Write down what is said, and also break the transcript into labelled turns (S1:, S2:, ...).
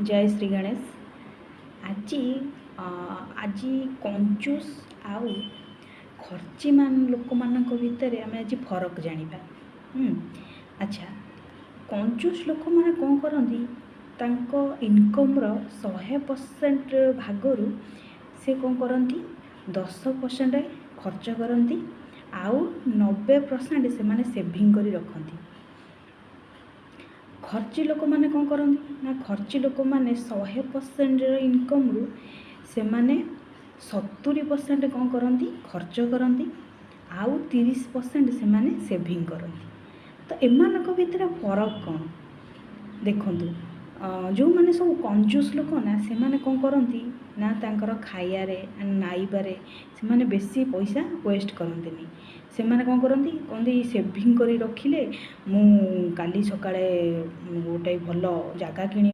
S1: जय श्री गणेश। आज आज कंजूस आउ खर्चीमान लोक मान भितर आम आज फरक जाना। अच्छा, कंजूस लोक मैंने कौन करती इनकम 100% भागरू से कौन करती 10% खर्च करती आउ 90% से माने सेविंग करी रखती। खर्ची लोक मैंने कौन करती ना खर्ची लोक मैंने 100% इनकम रु से माने 70% कौन करती खर्च करती आउ 30% से माने सेविंग करती। तो एमानक भितर फरक कौन देखु। जो मैंने सब कंजूस लोक ना से माने कौन करती ना तांकर खाइबारे नाइबारे से माने बेसी पैसा वेस्ट करती। से माने कौन करती कहते सेविंग करी रखिले मु काली सकाळे गोटे भल जगह किणी